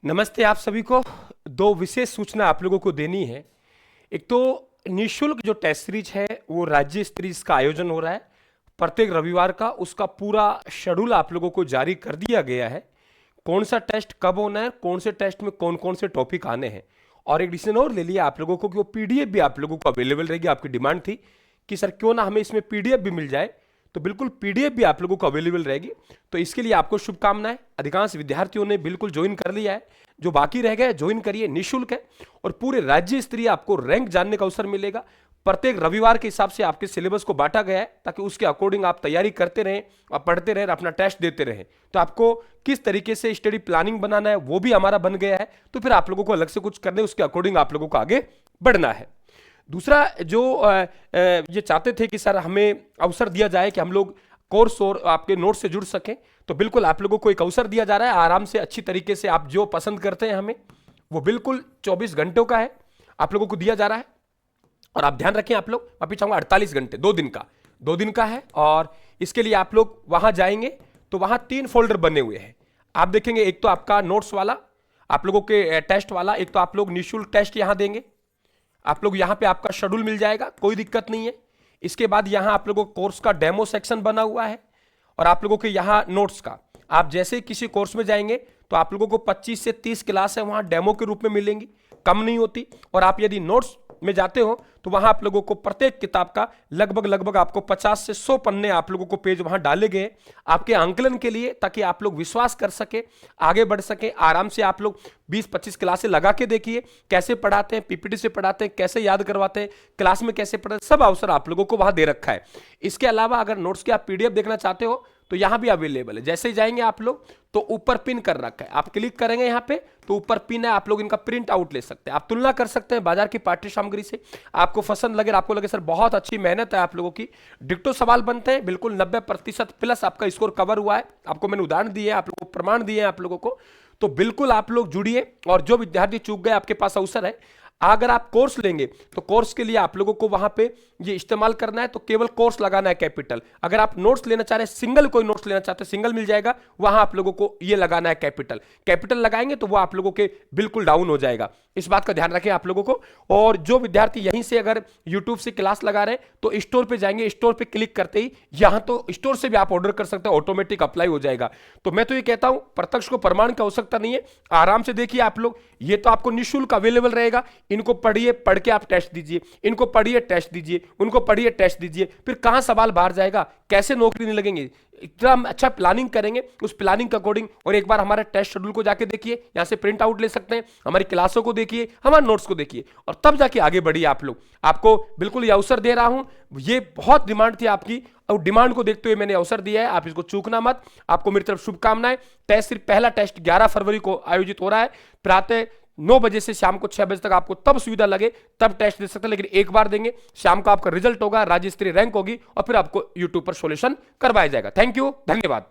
नमस्ते आप सभी को। दो विशेष सूचना आप लोगों को देनी है। एक तो निःशुल्क जो टेस्ट सीरीज है वो राज्य स्तरीय इसका आयोजन हो रहा है प्रत्येक रविवार का। उसका पूरा शेड्यूल आप लोगों को जारी कर दिया गया है, कौन सा टेस्ट कब होना है, कौन से टेस्ट में कौन कौन से टॉपिक आने हैं। और एक डिसीजन और ले लिया आप लोगों को कि वो पीडीएफ भी आप लोगों को अवेलेबल रहेगी। आपकी डिमांड थी कि सर क्यों ना हमें इसमें पीडीएफ भी मिल जाए, तो बिल्कुल पीडीएफ भी आप लोगों को अवेलेबल रहेगी। तो इसके लिए आपको शुभकामनाएं। अधिकांश विद्यार्थियों ने बिल्कुल ज्वाइन कर लिया है, जो बाकी रह गए ज्वाइन करिए, निःशुल्क है और पूरे राज्य स्तरीय आपको रैंक जानने का अवसर मिलेगा। प्रत्येक रविवार के हिसाब से आपके सिलेबस को बांटा गया है ताकि उसके अकॉर्डिंग आप तैयारी करते रहें और पढ़ते रहें, अपना टेस्ट देते रहें। तो आपको किस तरीके से स्टडी प्लानिंग बनाना है वो भी हमारा बन गया है। तो फिर आप लोगों को अलग से कुछ करने, उसके अकॉर्डिंग आप लोगों को आगे बढ़ना है। दूसरा जो ये चाहते थे कि सर हमें अवसर दिया जाए कि हम लोग कोर्स और आपके नोट से जुड़ सकें, तो बिल्कुल आप लोगों को एक अवसर दिया जा रहा है। आराम से अच्छी तरीके से आप जो पसंद करते हैं हमें, वो बिल्कुल 24 घंटों का है आप लोगों को दिया जा रहा है। और आप ध्यान रखें, आप लोग मैं चाहूंगा 48 घंटे, 2 दिन का है। और इसके लिए आप लोग वहां जाएंगे तो वहां 3 फोल्डर बने हुए हैं। आप देखेंगे, एक तो आपका नोट्स वाला, आप लोगों के टेस्ट वाला, एक तो आप लोग निःशुल्क टेस्ट यहां देंगे। आप लोग यहां पे आपका शेड्यूल मिल जाएगा, कोई दिक्कत नहीं है। इसके बाद यहां आप लोगों को कोर्स का डेमो सेक्शन बना हुआ है और आप लोगों के यहां नोट्स का। आप जैसे किसी कोर्स में जाएंगे तो आप लोगों को 25 से 30 क्लास है वहां डेमो के रूप में मिलेंगी, कम नहीं होती। और आप यदि नोट्स में जाते हो तो वहां आप लोगों को प्रत्येक किताब का लगभग आपको 50 से 100 पन्ने आप लोगों को पेज वहां डाले गए आपके आंकलन के लिए, ताकि आप लोग विश्वास कर सके, आगे बढ़ सके। आराम से आप लोग 20-25 क्लासें लगा के देखिए कैसे पढ़ाते हैं, पीपीटी से पढ़ाते हैं, कैसे याद करवाते हैं, क्लास में कैसे पढ़ाते हैं, सब अवसर आप लोगों को वहां दे रखा है। इसके अलावा अगर नोट्स के आप पीडीएफ देखना चाहते हो तो यहां भी अवेलेबल है। जैसे ही जाएंगे आप लोग तो ऊपर पिन कर रखा है, आप क्लिक करेंगे यहां पे तो ऊपर पिन है, आप लोग इनका प्रिंट आउट ले सकते हैं। आप तुलना कर सकते हैं बाजार की पाठ्य सामग्री से। आपको पसंद लगे, आपको लगे सर बहुत अच्छी मेहनत है आप लोगों की, डिक्टो सवाल बनते हैं, बिल्कुल 90% प्लस आपका स्कोर कवर हुआ है। आपको मैंने उदाहरण दिए, आप लोगों को प्रमाण दिए हैं आप लोगों को। तो बिल्कुल आप लोग जुड़िए। और जो विद्यार्थी चूक गए, आपके पास अवसर है। अगर आप कोर्स लेंगे तो कोर्स के लिए आप लोगों को वहां पे ये इस्तेमाल करना है, तो केवल कोर्स लगाना है कैपिटल। अगर आप नोट्स लेना चाह रहे हैं, सिंगल कोई नोट्स लेना चाहते हैं, सिंगल मिल जाएगा, वहां आप लोगों को ये लगाना है कैपिटल। कैपिटल लगाएंगे तो वो आप लोगों के बिल्कुल डाउन हो जाएगा। इस बात का ध्यान रखें आप लोगों को। और जो विद्यार्थी यहीं से अगर यूट्यूब से क्लास लगा रहे हैं तो स्टोर पे जाएंगे, स्टोर पे क्लिक करते ही यहां तो स्टोर से भी आप ऑर्डर कर सकते हैं, ऑटोमेटिक अप्लाई हो जाएगा। तो मैं तो ये कहता हूं प्रत्यक्ष को प्रमाण की आवश्यकता नहीं है, आराम से देखिए आप लोग। ये तो आपको निःशुल्क अवेलेबल रहेगा। इनको पढ़िए, पढ़ के आप टेस्ट दीजिए, इनको पढ़िए टेस्ट दीजिए, उनको पढ़िए टेस्ट दीजिए। फिर कहां सवाल बाहर जाएगा, कैसे नौकरी नहीं लगेंगे। इतना अच्छा प्लानिंग करेंगे, उस प्लानिंग के अकॉर्डिंग। और एक बार हमारे टेस्ट शेड्यूल को जाके देखिए, यहां से प्रिंट आउट ले सकते हैं, हमारी क्लासों को देखिए, हमारे नोट्स को देखिए, और तब जाके आगे बढ़िए आप लोग। आपको बिल्कुल ये अवसर दे रहा हूं, ये बहुत डिमांड थी आपकी और डिमांड को देखते हुए मैंने अवसर दिया है। आप इसको चूकना मत। आपको मेरी तरफ शुभकामनाएं। टेस्ट सिर्फ पहला टेस्ट 11 फरवरी को आयोजित हो रहा है। प्रातः 9 बजे से शाम को 6 बजे तक आपको तब सुविधा लगे तब टेस्ट दे सकते हैं, लेकिन एक बार देंगे। शाम का आपका रिजल्ट होगा, राज्य स्तरीय रैंक होगी और फिर आपको यूट्यूब पर सॉल्यूशन करवाया जाएगा। थैंक यू, धन्यवाद।